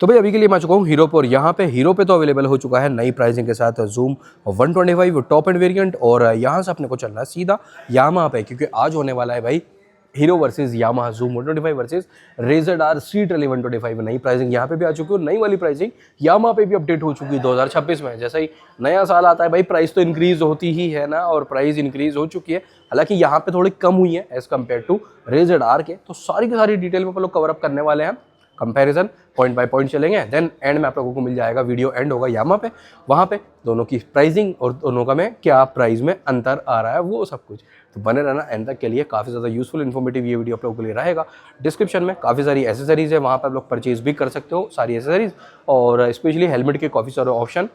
तो भाई अभी के लिए मैं चुका हूँ हीरो पर। यहाँ पे हीरो पे तो अवेलेबल हो चुका है नई प्राइसिंग के साथ जूम 125 टॉप एंड वेरिएंट, और यहाँ से अपने को चलना है सीधा यामाहा पे, क्योंकि आज होने वाला है भाई Hero versus Yamaha Xoom 125 versus RayZR R Street Rally 125। नई प्राइसिंग यहाँ पे भी आ चुकी है, नई वाली प्राइसिंग यामाहा पे भी अपडेट हो चुकी है 2026 में। जैसा ही नया साल आता है भाई प्राइस तो इंक्रीज होती ही है ना, और प्राइस इंक्रीज हो चुकी है, हालांकि यहाँ पे थोड़ी कम हुई है as compare to RayZR R के। तो सारी की सारी डिटेल में हम लोग कवर अप करने वाले हैं, कंपैरिजन पॉइंट बाय पॉइंट चलेंगे। देन एंड में आप लोगों को मिल जाएगा, वीडियो एंड होगा यामाहा पे, वहाँ पे दोनों की प्राइसिंग और दोनों का में क्या प्राइस में अंतर आ रहा है वो सब कुछ। तो बने रहना एंड तक के लिए, काफ़ी ज़्यादा यूजफुल इन्फॉर्मेटिव ये वीडियो आप लोगों के लिए रहेगा। डिस्क्रिप्शन में काफ़ी सारी एसेसरीज़ है, वहाँ पर आप लोग परचेज भी कर सकते हो सारी एसेसरीज़, और स्पेशली हेलमेट के काफ़ी सारे ऑप्शन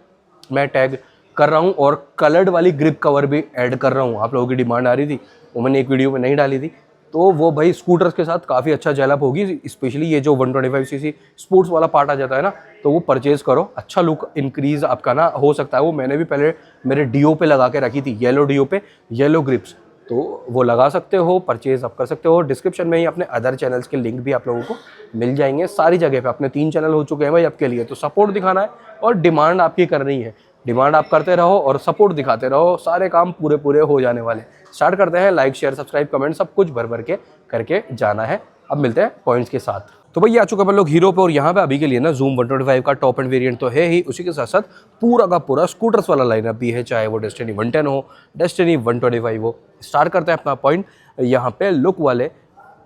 मैं टैग कर रहा हूँ, और कलर्ड वाली ग्रिप कवर भी ऐड कर रहा हूँ। आप लोगों की डिमांड आ रही थी, वो मैंने एक वीडियो में नहीं डाली थी, तो वो भाई स्कूटर्स के साथ काफ़ी अच्छा जेलअप होगी। स्पेशली ये जो 125cc स्पोर्ट्स वाला पार्ट आ जाता है ना, तो वो परचेज करो, अच्छा लुक इंक्रीज आपका ना हो सकता है। वो मैंने भी पहले मेरे डीओ पे लगा के रखी थी, येलो डीओ पे येलो ग्रिप्स, तो वो लगा सकते हो, परचेज आप कर सकते हो। डिस्क्रिप्शन में ही अपने अदर चैनल्स के लिंक भी आप लोगों को मिल जाएंगे सारी जगह पे। अपने 3 चैनल हो चुके हैं भाई आपके लिए, तो सपोर्ट दिखाना है और डिमांड आपकी करनी है। डिमांड आप करते रहो और सपोर्ट दिखाते रहो, सारे काम पूरे पूरे हो जाने वाले। स्टार्ट करते हैं, लाइक शेयर सब्सक्राइब कमेंट सब कुछ भर भर के करके जाना है। अब मिलते हैं पॉइंट्स के साथ। तो भाई आ चुके अपन लोग हीरो पे, और यहाँ पे अभी के लिए ना जूम 125 का टॉप एंड वेरिएंट तो है ही, उसी के साथ साथ पूरा का पूरा स्कूटर्स वाला लाइनअप भी है, चाहे वो डेस्टिनी 110 हो, डेस्टिनी 125 हो। स्टार्ट करते हैं अपना पॉइंट यहाँ पे लुक वाले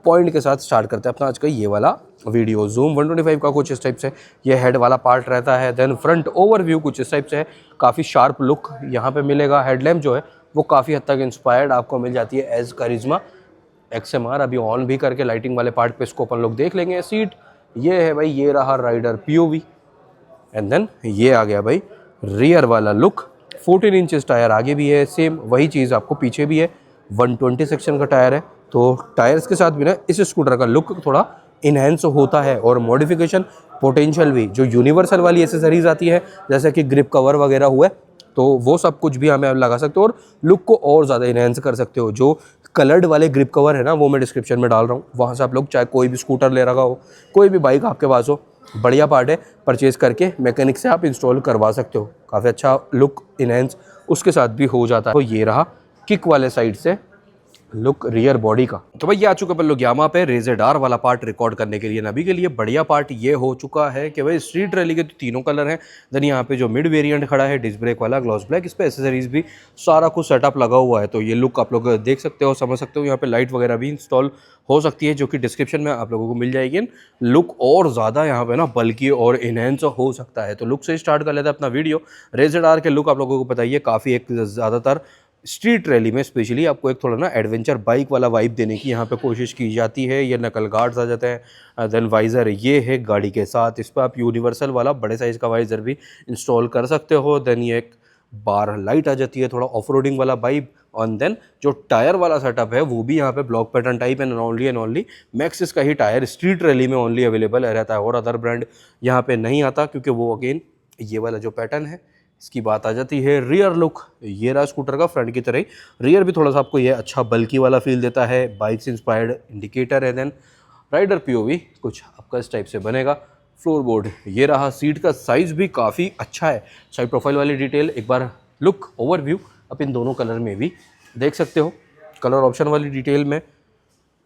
पॉइंट के साथ स्टार्ट करते हैं अपना आज का ये वाला वीडियो। जूम 125 का कुछ इस टाइप से ये हेड वाला पार्ट रहता है। देन फ्रंट ओवरव्यू कुछ इस टाइप से है, काफ़ी शार्प लुक यहाँ पे मिलेगा। हेडलैम्प जो है वो काफ़ी हद तक इंस्पायर्ड आपको मिल जाती है एज करिश्मा XMR। अभी ऑन भी करके लाइटिंग वाले पार्ट पे इसको अपन लोग देख लेंगे। सीट ये है भाई, ये रहा राइडर POV, एंड देन ये आ गया भाई रियर वाला लुक। 14 इंचेस टायर आगे भी है, सेम वही चीज़ आपको पीछे भी है। 120 सेक्शन का टायर है, तो टायर्स के साथ भी ना इस स्कूटर का लुक थोड़ा इन्हेंस होता है, और मॉडिफिकेशन पोटेंशियल भी जो यूनिवर्सल वाली एसेसरीज आती है, जैसे कि ग्रिप कवर वगैरह हुआ, तो वो सब कुछ भी हमें लगा सकते हो और लुक को और ज़्यादा इन्हेंस कर सकते हो। जो कलर्ड वाले ग्रिप कवर है ना, वो मैं डिस्क्रिप्शन में डाल रहा हूँ, वहाँ से आप लोग चाहे कोई भी स्कूटर ले रखा हो, कोई भी बाइक आपके पास हो, बढ़िया पार्ट है, परचेज करके मैकेनिक से आप इंस्टॉल करवा सकते हो। काफ़ी अच्छा लुक इन्हेंस उसके साथ भी हो जाता है। तो ये रहा किक वाले साइड से लुक रियर बॉडी का। तो भाई ये आ चुका अपन लोग यामाहा पे रेजर आर वाला पार्ट रिकॉर्ड करने के लिए। अभी के लिए बढ़िया पार्ट ये हो चुका है कि भाई स्ट्रीट रैली के तो तीनों कलर हैं। देन यहाँ पे जो मिड वेरिएंट खड़ा है डिस्क ब्रेक वाला ग्लॉस ब्लैक, इस पे एसेसरीज भी सारा कुछ सेटअप लगा हुआ है, तो ये लुक आप लोग देख सकते हो, समझ सकते हो। यहाँ पे लाइट वगैरह भी इंस्टॉल हो सकती है, जो कि डिस्क्रिप्शन में आप लोगों को मिल जाएगी। लुक और ज़्यादा यहाँ पे ना बल्कि और इनहेंस हो सकता है। तो लुक से स्टार्ट कर लेते हैं अपना वीडियो। रेजर आर के लुक आप लोगों को पता ही है, काफ़ी एक ज़्यादातर स्ट्रीट रैली में स्पेशली आपको एक थोड़ा ना एडवेंचर बाइक वाला वाइब देने की यहाँ पे कोशिश की जाती है। ये नकल गार्ड्स आ जाते हैं। देन वाइज़र ये है गाड़ी के साथ, इस पर आप यूनिवर्सल वाला बड़े साइज़ का वाइज़र भी इंस्टॉल कर सकते हो। देन ये एक बार लाइट आ जाती है, थोड़ा ऑफ रोडिंग वाला वाइब। और देन जो टायर वाला सेटअप है वो भी यहाँ पे block pattern type and only Maxxis का ही टायर स्ट्रीट रैली में ओनली अवेलेबल रहता है, और अदर ब्रांड यहाँ पे नहीं आता, क्योंकि वो अगेन ये वाला जो पैटर्न है इसकी बात आ जाती है। रियर लुक ये रहा स्कूटर का, फ्रंट की तरह ही रियर भी थोड़ा सा आपको ये अच्छा बल्कि वाला फील देता है, बाइक से इंस्पायर्ड इंडिकेटर है। देन राइडर POV कुछ आपका इस टाइप से बनेगा। फ्लोर बोर्ड ये रहा, सीट का साइज़ भी काफ़ी अच्छा है। साइड प्रोफाइल वाली डिटेल एक बार लुक ओवरव्यू आप इन दोनों कलर में भी देख सकते हो। कलर ऑप्शन वाली डिटेल में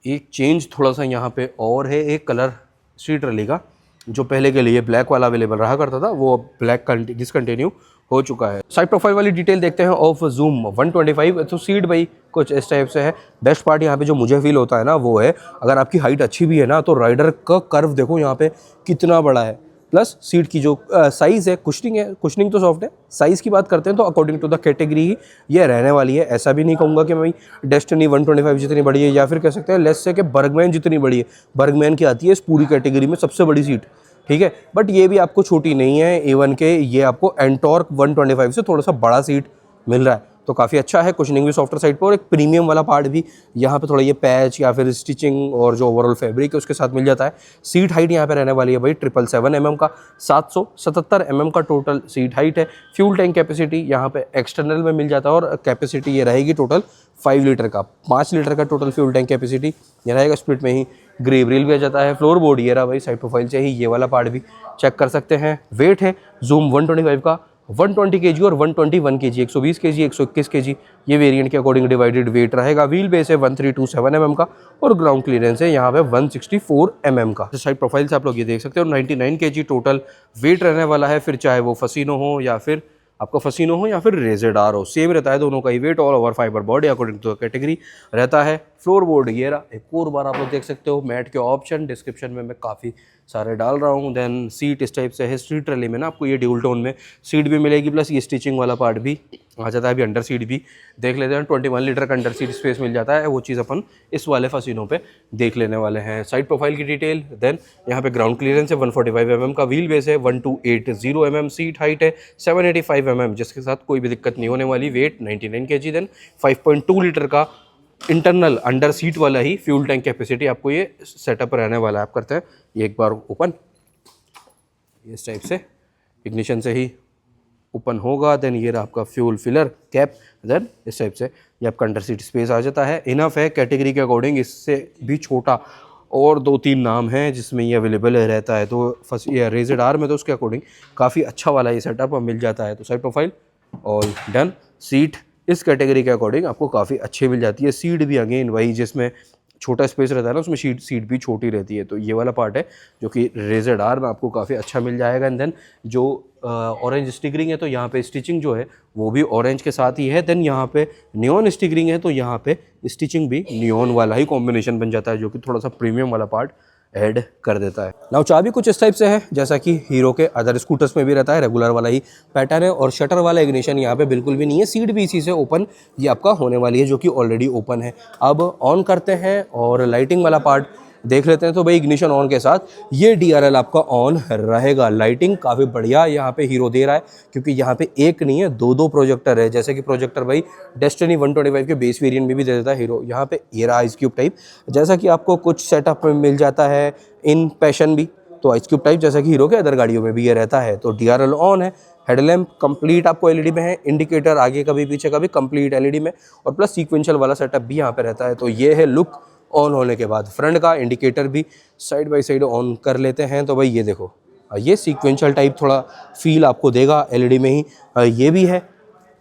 एक चेंज थोड़ा सा यहाँ पे और है, एक कलर स्ट्रीट रैली का जो पहले के लिए ब्लैक वाला अवेलेबल रहा करता था, वो ब्लैक डिसकंटिन्यू हो चुका है। साइड प्रोफाइल वाली डिटेल देखते हैं ऑफ जूम 125। तो सीट भाई कुछ इस टाइप से है। बेस्ट पार्ट यहाँ पे जो मुझे फील होता है ना, वो है अगर आपकी हाइट अच्छी भी है ना, तो राइडर का कर्व देखो यहाँ पे कितना बड़ा है। प्लस सीट की जो साइज़ है, कुशनिंग तो सॉफ्ट है। साइज़ की बात करते हैं तो अकॉर्डिंग टू द कैटेगरी ही ये रहने वाली है। ऐसा भी नहीं कहूँगा कि भाई डेस्टिनी 125 जितनी बड़ी है, या फिर कह सकते हैं लेस से कि बर्गमैन जितनी बड़ी है। बर्गमैन की आती है इस पूरी कैटेगरी में सबसे बड़ी सीट, ठीक है, बट ये भी आपको छोटी नहीं है। A1 के ये आपको एंटॉर्क 125 से थोड़ा सा बड़ा सीट मिल रहा है। तो काफ़ी अच्छा है, कुशनिंग भी सॉफ्टर साइड पर, और एक प्रीमियम वाला पार्ट भी यहाँ पे थोड़ा ये पैच या फिर स्टिचिंग और जो ओवरऑल फैब्रिक है उसके साथ मिल जाता है। सीट हाइट यहाँ पे रहने वाली है भाई 777 mm का, 777 mm का टोटल सीट हाइट है। फ्यूल टैंक कैपेसिटी यहाँ पे एक्सटर्नल में मिल जाता है, और कैपेसिटी ये रहेगी टोटल 5 लीटर का, 5 लीटर का टोटल फ्यूल टैंक कैपेसिटी ये रहेगा। स्प्लिट में ही ग्रे ग्रिल भी आ जाता है। फ्लोर बोर्ड ये रहा भाई, साइड प्रोफाइल से ही ये वाला पार्ट भी चेक कर सकते हैं। वेट है जूम 125 का 120 kg और 121 kg, 120 kg 121 kg ये वेरिएंट के अकॉर्डिंग डिवाइडेड वेट रहेगा। व्हील बेस है 1327 mm का, और ग्राउंड क्लियरेंस है यहाँ पे 164 mm का। साइड प्रोफाइल से आप लोग ये देख सकते हो 99 kg टोटल वेट रहने वाला है। फिर चाहे वो फसीनो हो या फिर आपका फसीनो हो या फिर रेजेडार हो, सेम रहता है दोनों का ही weight. All over fibre body according to category रहता है। फ्लोर बोर्ड ये रहा, एक और बार आप लोग देख सकते हो। मैट के ऑप्शन डिस्क्रिप्शन में मैं काफ़ी सारे डाल रहा हूँ। देन सीट इस टाइप से है, सीट ट्रेली में ना आपको ये ड्यूल टोन में सीट भी मिलेगी, प्लस ये स्टिचिंग वाला पार्ट भी आ जाता है। अभी अंडर सीट भी देख लेते हैं, 21 लीटर का अंडर सीट स्पेस मिल जाता है, वो चीज़ अपन इस वाले फसीनों पे देख लेने वाले हैं। साइड प्रोफाइल की डिटेल, देन यहाँ पे ग्राउंड क्लियरेंस है 145 mm का, व्हील बेस है 1280 mm, सीट हाइट है 785 mm, जिसके साथ कोई भी दिक्कत नहीं होने वाली। वेट 99 kg, देन 5.2 लीटर का इंटरनल अंडर सीट वाला ही फ्यूल टैंक कैपेसिटी आपको ये सेटअप रहने वाला है। आप करते हैं ये एक बार ओपन, इस टाइप से इग्निशन से ही ओपन होगा। देन ये रहा आपका फ्यूल फिलर कैप, देन इस टाइप से ये आपका अंडर सीट स्पेस आ जाता है। इनफ है कैटेगरी के अकॉर्डिंग, इससे भी छोटा और 2-3 नाम हैं जिसमें ये अवेलेबल रहता है। तो फर्स्ट ये रेजेडार में तो उसके अकॉर्डिंग काफ़ी अच्छा वाला ये सेटअप मिल जाता है। तो साइड प्रोफाइल और डन। सीट इस कैटेगरी के अकॉर्डिंग आपको काफ़ी अच्छी मिल जाती है। सीट भी अगेन वही, जिसमें छोटा स्पेस रहता है ना उसमें सीट भी छोटी रहती है। तो ये वाला पार्ट है जो कि रेजेडार में आपको काफ़ी अच्छा मिल जाएगा। एंड देन जो ऑरेंज स्टिकरिंग है, तो यहाँ पे स्टिचिंग जो है वो भी ऑरेंज के साथ ही है। देन यहाँ पे नियॉन स्टिकरिंग है, तो यहाँ पे स्टिचिंग भी नियॉन वाला ही कॉम्बिनेशन बन जाता है, जो कि थोड़ा सा प्रीमियम वाला पार्ट ऐड कर देता है। नाउ चाबी कुछ इस टाइप से है जैसा कि हीरो के अदर स्कूटर्स में भी रहता है, रेगुलर वाला ही पैटर्न है। और शटर वाला इग्निशन यहाँ पे बिल्कुल भी नहीं है। सीट भी इसी से ओपन ये आपका होने वाली है, जो कि ऑलरेडी ओपन है। अब ऑन करते हैं और लाइटिंग वाला पार्ट देख लेते हैं। तो भाई इग्निशन ऑन के साथ ये DRL आपका ऑन रहेगा। लाइटिंग काफ़ी बढ़िया यहाँ पे हीरो दे रहा है, क्योंकि यहाँ पे एक नहीं है 2-2 प्रोजेक्टर है। जैसे कि प्रोजेक्टर भाई डेस्टिनी 125 के बेस वेरिएंट में भी दे देता है हीरो। यहाँ पे ये रहा आइस क्यूब टाइप, जैसा कि आपको कुछ सेटअप में मिल जाता है इन पैशन भी, तो आइस क्यूब टाइप जैसा कि हीरो के अदर गाड़ियों में भी ये रहता है। तो DRL ऑन है। हेडलैम्प कंप्लीट आपको LED में है। इंडिकेटर आगे का भी पीछे का भी कंप्लीट LED में, और प्लस सीक्वेंशियल वाला सेटअप भी यहाँ पे रहता है। तो ये है लुक ऑन होने के बाद। फ्रंट का इंडिकेटर भी साइड बाय साइड ऑन कर लेते हैं। तो भाई ये देखो, ये सीक्वेंशियल टाइप थोड़ा फील आपको देगा LED में ही, ये भी है।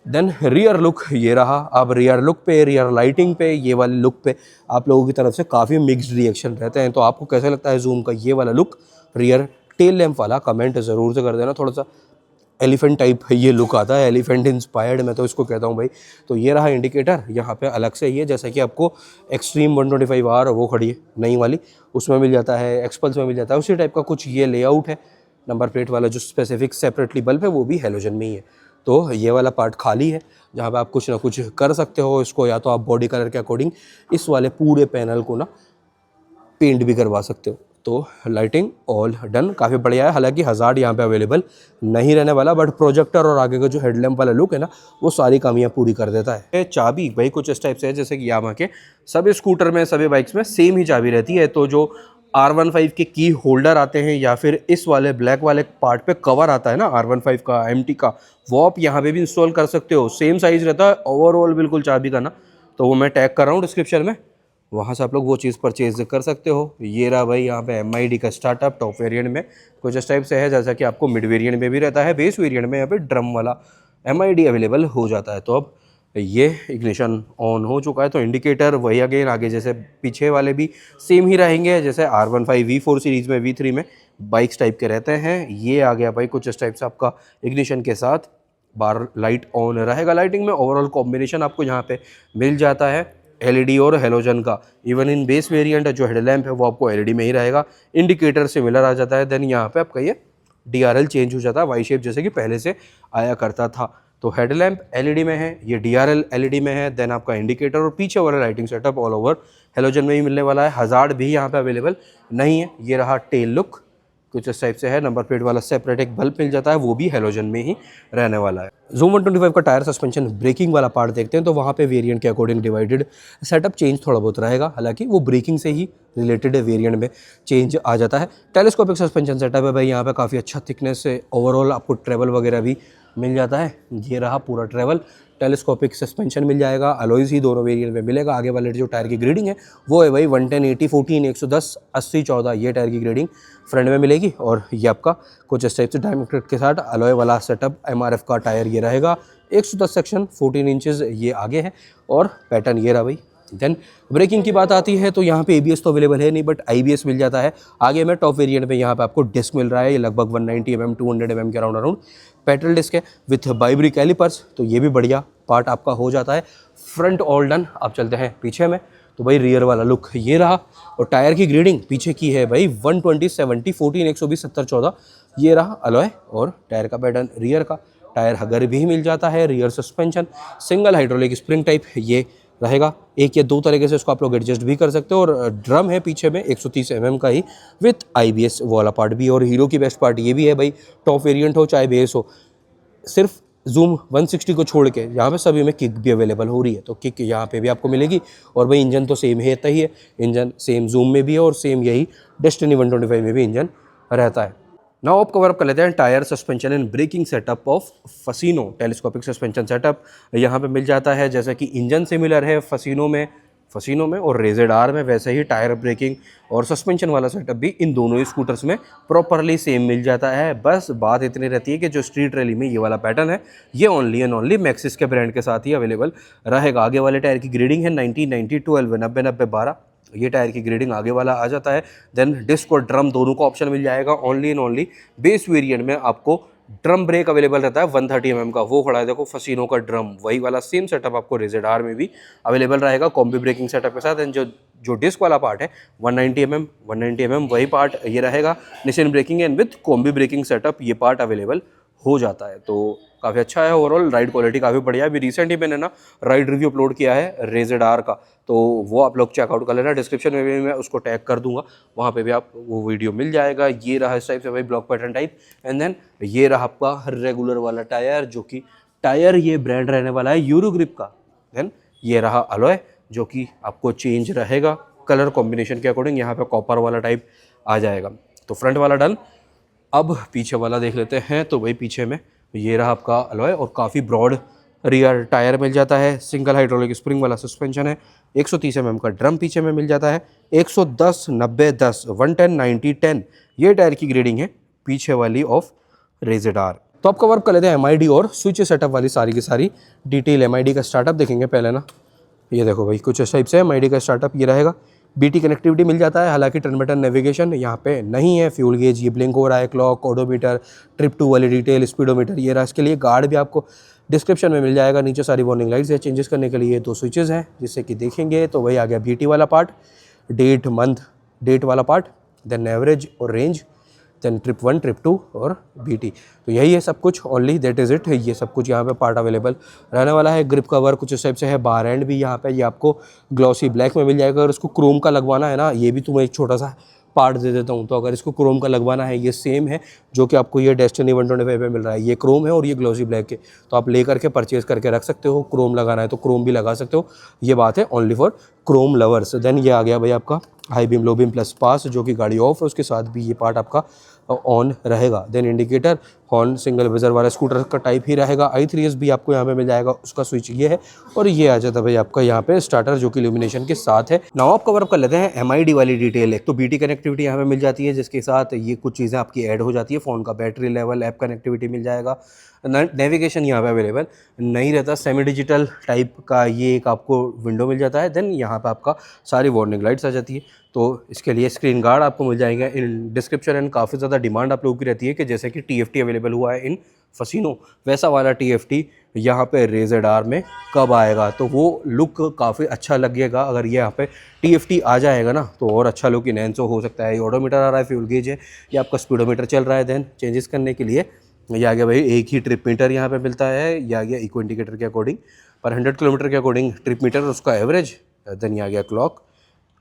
देन रियर लुक ये रहा। अब रियर लुक पे, रियर लाइटिंग पे, ये वाले लुक पे आप लोगों की तरफ से काफ़ी मिक्स्ड रिएक्शन रहते हैं। तो आपको कैसा लगता है जूम का ये वाला लुक, रियर टेल लैम्प वाला, कमेंट ज़रूर से कर देना। थोड़ा सा एलिफेंट टाइप ये लुक आता है, एलिफेंट इंस्पायर्ड मैं तो इसको कहता हूँ भाई। तो ये रहा इंडिकेटर, यहाँ पे अलग से ये, जैसा कि आपको एक्सट्रीम 125R वो खड़ी है नई वाली, उसमें मिल जाता है, एक्सपल्स में मिल जाता है, उसी टाइप का कुछ ये लेआउट है। नंबर प्लेट वाला जो स्पेसिफिक सेपरेटली बल्ब है वो भी हेलोजन में ही है। तो ये वाला पार्ट खाली है, जहाँ पे आप कुछ ना कुछ कर सकते हो इसको, या तो आप बॉडी कलर के अकॉर्डिंग इस वाले पूरे पैनल को ना पेंट भी करवा सकते हो। तो लाइटिंग ऑल डन, काफ़ी बढ़िया है। हालांकि हज़ार्ड यहाँ पे अवेलेबल नहीं रहने वाला, बट प्रोजेक्टर और आगे का जो हेडलैम्प वाला लुक है ना, वो सारी कमियाँ पूरी कर देता है। चाबी भाई कुछ इस टाइप से है, जैसे कि यामा के सभी स्कूटर में, सभी बाइक्स में सेम ही चाबी रहती है। तो जो R15 के की होल्डर आते हैं, या फिर इस वाले ब्लैक वाले पार्ट पे कवर आता है ना R15 का, MT का, वो आप यहाँ पे भी इंस्टॉल कर सकते हो। सेम साइज़ रहता है ओवरऑल बिल्कुल चाबी का ना, तो वो मैं टैग कर रहा हूँ डिस्क्रिप्शन में, वहाँ से आप लोग वो चीज़ परचेज कर सकते हो। ये रहा भाई यहाँ पे MID का स्टार्टअप टॉप वेरिएंट में कुछ इस टाइप से है, जैसा कि आपको मिड वेरिएंट में भी रहता है। बेस वेरिएंट में यहाँ पे ड्रम वाला MID अवेलेबल हो जाता है। तो अब ये इग्निशन ऑन हो चुका है। तो इंडिकेटर वही अगेन आगे जैसे पीछे वाले भी सेम ही रहेंगे, जैसे R15 V4 सीरीज़ में, V3 में बाइक्स टाइप के रहते हैं। ये आ गया भाई कुछ इस टाइप से आपका इग्निशन के साथ बार लाइट ऑन रहेगा। लाइटिंग में ओवरऑल कॉम्बिनेशन आपको यहाँ पे मिल जाता है LED और हेलोजन का। इवन इन बेस वेरिएंट जो हेडलैम्प है वो आपको LED में ही रहेगा। इंडिकेटर सिमिलर आ जाता है। देन यहाँ पे आपका ये DRL चेंज हो जाता है वाई शेप, जैसे कि पहले से आया करता था। तो हेडलैम्प LED में है, ये DRL LED में है। देन आपका इंडिकेटर और पीछे वाला lighting setup all over halogen में ही मिलने वाला है। हज़ार्ड भी यहाँ पे अवेलेबल नहीं है। ये रहा टेल लुक, कुछ इस टाइप से है। नंबर प्लेट वाला सेपरेट एक बल्ब मिल जाता है, वो भी हेलोजन में ही रहने वाला है। Zoom 125 का टायर सस्पेंशन ब्रेकिंग वाला पार्ट देखते हैं तो वहाँ पे वेरिएंट के अकॉर्डिंग डिवाइडेड सेटअप चेंज थोड़ा बहुत रहेगा, हालांकि वो ब्रेकिंग से ही रिलेटेड है, वेरिएंट में चेंज आ जाता है। टेलीस्कोपिक सस्पेंशन सेटअप है भाई, यहाँ पे काफ़ी अच्छा थिकनेस है, ओवरऑल आपको ट्रेवल वगैरह भी मिल जाता है। ये रहा पूरा ट्रेवल, टेलीस्कोपिक सस्पेंशन मिल जाएगा, अलॉयज़ ही दोनों वेरिएंट में मिलेगा। आगे वाले जो टायर की ग्रेडिंग है वो है भाई 110, 80, 14, 110, 80, 14, ये टायर की ग्रेडिंग फ्रंट में मिलेगी। और ये आपका कुछ इस टाइप से डायमेंड के साथ अलॉय वाला सेटअप MRF का टायर ये रहेगा। 110 सेक्शन 14 इंचेस ये आगे है और पैटर्न ये रहा भाई। देन ब्रेकिंग की बात आती है तो यहाँ पे ABS तो अवेलेबल है नहीं, बट IBS मिल जाता है। आगे में टॉप वेरिएंट में यहाँ पे आपको डिस्क मिल रहा है, ये लगभग 190 mm 200 mm के अराउंड पेट्रोल डिस्क है विथ बाइब्री कैलिपर्स, तो ये भी बढ़िया पार्ट आपका हो जाता है। Front all done. आप चलते हैं पीछे में तो भाई रियर वाला लुक ये रहा। और टायर की ग्रेडिंग पीछे की है भाई 120, 70, 14, 120, 70, 14, ये रहा अलॉय। और टायर का पैटर्न रियर का टायर हगर भी मिल जाता है। Rear suspension single hydraulic spring type ये रहेगा, एक या दो तरीके से इसको आप लोग एडजस्ट भी कर सकते हो। और ड्रम है पीछे में 130 mm का ही विथ IBS वाला पार्ट भी। और हीरो की बेस्ट पार्ट ये भी है भाई, टॉप वेरिएंट हो चाहे बेस हो, सिर्फ Zoom 160 को छोड़ के यहाँ पे सभी में किक भी अवेलेबल हो रही है, तो किक यहाँ पे भी आपको मिलेगी। और भाई इंजन तो सेम रहता ही है, इंजन सेम Zoom में भी है और सेम यही डेस्टिनी 125 में भी इंजन रहता है। नाउ आप कवर अप कर लेते हैं tyre suspension and braking setup of Fascino. Telescopic suspension setup यहाँ पे मिल जाता है, जैसा कि इंजन सिमिलर है फसीनो में और रेजेड-आर में, वैसे ही टायर ब्रेकिंग और सस्पेंशन वाला सेटअप भी इन दोनों ही स्कूटर्स में प्रॉपरली सेम मिल जाता है। बस बात इतनी रहती है कि जो स्ट्रीट रैली में ये वाला पैटर्न है ये ओनली एंड ओनली मैक्सिस के ब्रांड के साथ ही अवेलेबल रहेगा। आगे वाले टायर की ग्रेडिंग है 90, 90, 12, 90, 90, 12, ये टायर की ग्रेडिंग आगे वाला आ जाता है। देन डिस्क और ड्रम दोनों का ऑप्शन मिल जाएगा। Only and only base variant में आपको ड्रम ब्रेक अवेलेबल रहता है 130 mm का, वो खड़ा है देखो फसीनो का ड्रम, वही वाला सेम सेटअप आपको रेजेड-आर में भी अवेलेबल रहेगा कॉम्बी ब्रेकिंग सेटअप के साथ। एंड जो डिस्क वाला पार्ट है 190 mm वही पार्ट ये रहेगा। Nissin braking and with combi braking setup ये पार्ट अवेलेबल हो जाता है, तो काफ़ी अच्छा है। ओवरऑल राइड क्वालिटी काफ़ी बढ़िया है। अभी रिसेंट ही मैंने ना राइड रिव्यू अपलोड किया है रेजेड-आर का, तो वो आप लोग चेकआउट कर लेना, डिस्क्रिप्शन में भी मैं उसको टैग कर दूंगा, वहाँ पे भी आप वो वीडियो मिल जाएगा। ये रहा इस टाइप से भाई block pattern type. And then ये रहा आपका रेगुलर वाला टायर, जो कि टायर ये ब्रांड रहने वाला है यूरो ग्रिप का। देन ये रहा अलॉय जो कि आपको चेंज रहेगा कलर कॉम्बिनेशन के अकॉर्डिंग, यहाँ पे कॉपर वाला टाइप आ जाएगा। तो फ्रंट वाला डन। अब पीछे वाला देख लेते हैं तो भाई पीछे में ये रहा आपका अलॉय और काफ़ी ब्रॉड रियर टायर मिल जाता है। सिंगल हाइड्रोलिक स्प्रिंग वाला सस्पेंशन है। 130 mm का ड्रम पीछे में मिल जाता है। 110, 90, 10, 110, 90, 10 ये टायर की ग्रेडिंग है पीछे वाली ऑफ रेजेड-आर। तो आपका वर्क कर लेते हैं MID और स्विच सेटअप वाली सारी की सारी डिटेल। MID का स्टार्टअप देखेंगे पहले ना, ये देखो भाई कुछ इस टाइप से MID का स्टार्टअप ये रहेगा। BT कनेक्टिविटी मिल जाता है, हालांकि टर्न बटन नेविगेशन यहाँ पे नहीं है। फ्यूल गेज ये ब्लिंक हो रहा है, क्लॉक, ओडोमीटर, ट्रिप टू वाली डिटेल, स्पीडोमीटर ये रहा। इसके लिए गार्ड भी आपको डिस्क्रिप्शन में मिल जाएगा। नीचे सारी वार्निंग लाइट्स है, चेंजेस करने के लिए 2 स्विचेस हैं जिससे कि देखेंगे तो वही आ गया BT वाला पार्ट, डेट मंथ डेट वाला पार्ट, देन एवरेज और रेंज, देन ट्रिप 1, ट्रिप 2 और BT। तो यही है सब कुछ, ओनली दैट इज़ इट। ये सब कुछ यहाँ पे पार्ट अवेलेबल रहने वाला है। ग्रिप कवर कुछ इस टाइप से है। बार एंड भी यहाँ पे ये आपको ग्लॉसी ब्लैक में मिल जाएगा। और इसको क्रोम का लगवाना है ना, ये भी तुम्हें एक छोटा सा पार्ट दे देता हूँ। तो अगर इसको क्रोम का लगवाना है, ये सेम है जो कि आपको ये डेस्टिनी 125 में मिल रहा है, ये क्रोम है और ये ग्लॉसी ब्लैक है। तो आप ले करके परचेज करके रख सकते हो। क्रोम लगाना है तो क्रोम भी लगा सकते हो, ये बात है only for chrome lovers. Then ये आ गया भाई आपका high beam, low beam plus pass, जो कि गाड़ी ऑफ है उसके साथ भी ये पार्ट आपका ऑन रहेगा। देन इंडिकेटर, हॉर्न सिंगल विजर वाला स्कूटर का टाइप ही रहेगा। i3s भी आपको यहाँ पे मिल जाएगा, उसका स्विच ये है। और ये आ जाता है भाई आपका यहाँ पे स्टार्टर जो कि इल्यूमिनेशन के साथ है। नाउ आप कवर अप कर लेते हैं MID वाली डिटेल। एक तो BT कनेक्टिविटी यहाँ पे मिल जाती है, जिसके साथ ये कुछ चीज़ें आपकी ऐड हो जाती है। फ़ोन का बैटरी लेवल, ऐप कनेक्टिविटी मिल जाएगा। नेविगेशन यहाँ पे अवेलेबल नहीं रहता, सेमी डिजिटल टाइप का ये एक आपको विंडो मिल जाता है। देन यहाँ पे आपका सारी वार्निंग लाइट्स आ जाती है। तो इसके लिए स्क्रीन गार्ड आपको मिल जाएंगे इन डिस्क्रिप्शन। एंड काफ़ी ज़्यादा डिमांड आप लोगों की रहती है कि जैसे कि TFT अवेलेबल हुआ है इन फसीनो, वैसा वाला TFT यहाँ पे रेजेड-आर में कब आएगा। तो वो लुक काफ़ी अच्छा लगेगा अगर ये यहाँ पे TFT आ जाएगा ना, तो और अच्छा लुक इनहेंस हो सकता है। ये ऑडोमीटर आ रहा है, फ्यूल गेज है, ये आपका स्पीडोमीटर चल रहा है। देन चेंजेस करने के लिए ये आ गया भाई एक ही ट्रिप मीटर यहाँ पे मिलता है। ये आ गया इको इंडिकेटर के अकॉर्डिंग पर 100 किलोमीटर के अकॉर्डिंग ट्रिप मीटर उसका एवरेज। देन ये आ गया क्लॉक,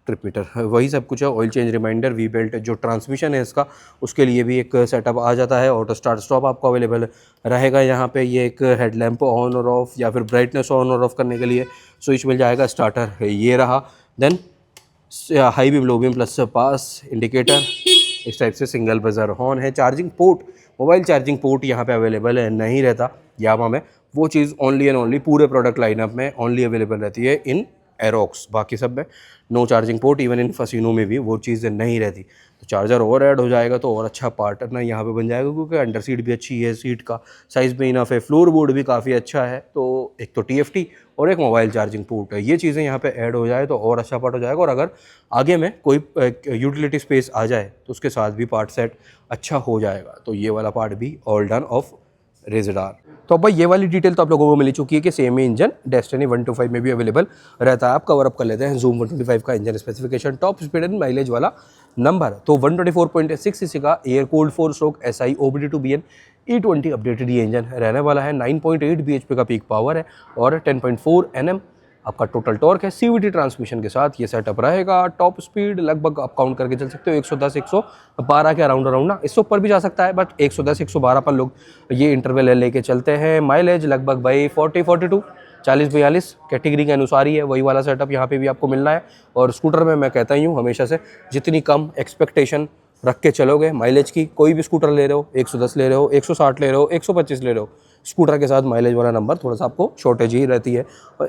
ट्रिप मीटर, वही सब कुछ है। Oil change reminder, V belt, जो ट्रांसमिशन है इसका उसके लिए भी एक सेटअप आ जाता है। ऑटो स्टार्ट स्टॉप आपको अवेलेबल रहेगा यहाँ पे। ये एक हेडलैम्प ऑन और ऑफ या फिर ब्राइटनेस ऑन और ऑफ करने के लिए स्विच मिल जाएगा। स्टार्टर ये रहा। Then high beam, low beam, plus pass indicator, इस टाइप से सिंगल बजर हॉर्न है। Charging port, mobile charging port यहाँ पे अवेलेबल नहीं रहता यामा में, वो चीज़ ओनली एंड ओनली पूरे प्रोडक्ट लाइनअप में ओनली अवेलेबल रहती है इन एरोक्स। बाकी सब में no charging port, even in Fascino में भी वो चीज़ नहीं रहती। तो चार्जर और ऐड हो जाएगा तो और अच्छा पार्टनर यहाँ पे बन जाएगा, क्योंकि अंडर सीट भी अच्छी है, सीट का साइज़ भी इनफ है, फ्लोर बोर्ड भी काफ़ी अच्छा है। तो एक तो TFT और एक मोबाइल चार्जिंग पोर्ट है, ये चीज़ें यहाँ पे ऐड हो जाए तो और अच्छा पार्ट हो जाएगा। और अगर आगे में कोई यूटिलिटी स्पेस आ जाए तो उसके साथ भी पार्ट सेट अच्छा हो जाएगा। तो ये वाला पार्ट भी ऑल डन ऑफ रेज़र। तो भाई ये वाली डिटेल तो आप लोगों को मिल चुकी है कि सेम ही इंजन डेस्टिनी 125 में भी अवेलेबल रहता है। आप कवर अप कर लेते हैं जूम 125 का engine specification, top speed and mileage वाला नंबर। तो 124.6 सीसी का एयर कूल्ड 4-स्ट्रोक SI OBD2BN E20 अपडेटेड ये इंजन रहने वाला है। 9.8 bhp का पीक पावर है और 10.4 Nm आपका टोटल टॉर्क है। CVT ट्रांसमिशन के साथ ये सेटअप रहेगा। टॉप स्पीड लगभग आप काउंट करके चल सकते हो 110-112 के अराउंड ना, इससे ऊपर भी जा सकता है, बट 110-112 पर लोग ये इंटरवल लेके चलते हैं। माइलेज लगभग भाई 40-42, 40-42 कैटेगरी के अनुसार ही है। वही वाला सेटअप यहाँ पे भी आपको मिलना है। और स्कूटर में मैं कहता ही हूँ हमेशा से, जितनी कम एक्सपेक्टेशन रख के चलोगे माइलेज की, कोई भी स्कूटर ले रहे हो, 110 ले रहे हो, 160 ले रहे हो, 125 ले रहे हो, स्कूटर के साथ माइलेज वाला नंबर थोड़ा सा आपको शॉर्टेज ही रहती है।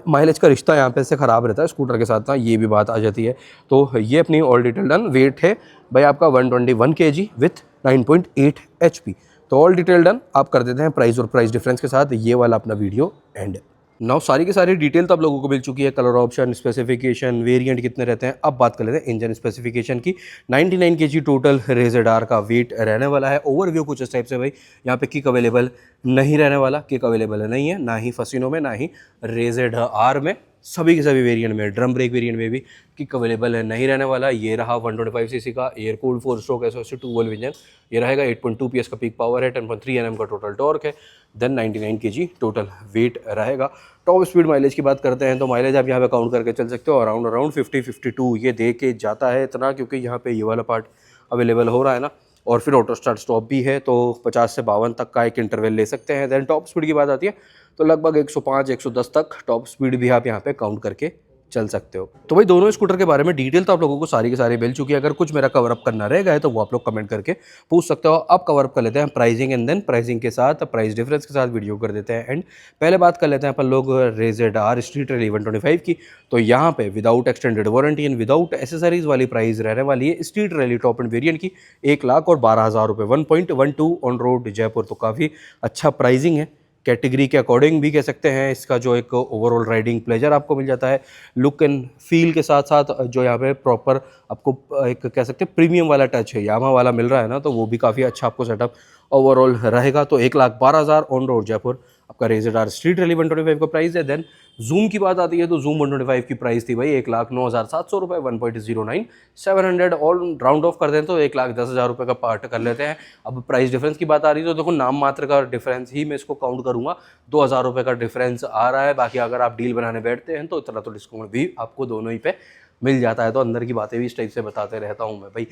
माइलेज का रिश्ता यहाँ पे से ख़राब रहता है स्कूटर के साथ ना, ये भी बात आ जाती है। तो ये अपनी ऑल डिटेल डन। वेट है भाई आपका 121 kg विथ 9.8 HP। तो ऑल डिटेल डन। आप कर देते हैं प्राइस और प्राइस डिफरेंस के साथ ये वाला अपना वीडियो एंड। नाउ सारी की सारी डिटेल तो आप लोगों को मिल चुकी है, कलर ऑप्शन, स्पेसिफिकेशन, वेरिएंट कितने रहते हैं। अब बात कर लेते हैं इंजन स्पेसिफिकेशन की। 99 kg टोटल रेज़र का वेट रहने वाला है। ओवरव्यू कुछ इस टाइप से भाई, यहाँ पे किक अवेलेबल नहीं रहने वाला, किक अवेलेबल नहीं है, ना ही फसीनों में, ना ही रेज़र में। सभी के सभी वेरिएंट में, ड्रम ब्रेक वेरिएंट में भी किक अवेलेबल नहीं रहने वाला। ये रहा 125 सीसी का एयर कूल्ड 4-स्ट्रोक SOC 2 वॉल्व इंजन। ये रहेगा 8.2 PS का पीक पावर है, 10.3 Nm का टोटल टॉर्क है। देन 99 kg टोटल वेट रहेगा। टॉप स्पीड माइलेज की बात करते हैं तो माइलेज आप यहाँ पे काउंट करके चल सकते हो, अराउंड 50-52 ये दे के जाता है इतना, क्योंकि यहाँ पे ये वाला पार्ट अवेलेबल हो रहा है ना। और फिर ऑटो स्टार्ट स्टॉप भी है, तो 50 से 52 तक का एक इंटरवल ले सकते हैं। देन टॉप स्पीड की बात आती है तो लगभग 105-110 तक टॉप स्पीड भी आप यहाँ पे काउंट करके चल सकते हो। तो भाई दोनों स्कूटर के बारे में डिटेल तो आप लोगों को सारी की सारी मिल चुकी है। अगर कुछ मेरा कवर अप करना रह गया है तो वो आप लोग कमेंट करके पूछ सकते हो। अब कवर अप कर लेते हैं प्राइसिंग एंड देन प्राइसिंग के साथ प्राइस डिफरेंस के साथ वीडियो कर देते हैं एंड। पहले बात कर लेते हैं अपन लोग रेज़र स्ट्रीट रैली 125 की। तो यहाँ पे without extended warranty and without accessories वाली प्राइस रहने वाली है street rally top end variant की 1,12,000 रुपये, 1.12 ऑन रोड जयपुर। तो काफ़ी अच्छा प्राइसिंग है, कैटेगरी के अकॉर्डिंग भी कह सकते हैं। इसका जो एक ओवरऑल राइडिंग प्लेजर आपको मिल जाता है, लुक एंड फील के साथ साथ जो यहाँ पे प्रॉपर आपको एक कह सकते हैं प्रीमियम वाला टच है यामा वाला मिल रहा है ना, तो वो भी काफ़ी अच्छा आपको सेटअप ओवरऑल रहेगा। तो 1,12,000 ऑन रोड जयपुर आपका रेज़र स्ट्रीट रैली 125 का प्राइस है। देन जूम की बात आती है तो जूम 125 की प्राइस थी भाई 1,09,700 रुपये, 1.09 700 ऑल राउंड ऑफ कर दें तो 1,10,000 रुपये का पार्ट कर लेते हैं। अब प्राइस डिफरेंस की बात आ रही है तो देखो नाम मात्र का डिफरेंस ही मैं इसको काउंट करूँगा, 2,000 रुपये का डिफरेंस आ रहा है। बाकी अगर आप डील बनाने बैठते हैं तो इतना तो डिस्काउंट भी आपको दोनों ही पे मिल जाता है। तो अंदर की बातें भी इस टाइप से बताते रहता हूँ मैं भाई।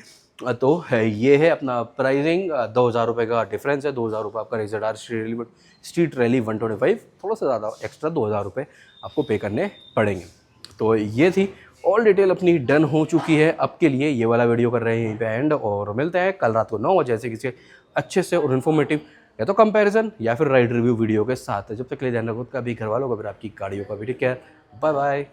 तो ये है अपना प्राइसिंग, 2,000 रुपये का डिफरेंस है। 2,000 रुपये आपका रेज़र स्ट्रीट रैली 125, थोड़ा सा ज़्यादा एक्स्ट्रा 2,000 रुपये आपको पे करने पड़ेंगे। तो ये थी ऑल डिटेल अपनी डन हो चुकी है। अब के लिए ये वाला वीडियो कर रहे हैं यहीं पे एंड, और मिलते हैं कल रात को 9 बजे ऐसे किसी अच्छे से और इन्फॉर्मेटिव या तो कंपैरिजन या फिर राइड रिव्यू वीडियो के साथ। जब तक के लिए ध्यान रखो, कभी घर वालों का, फिर आपकी गाड़ियों का भी। Take care, bye bye.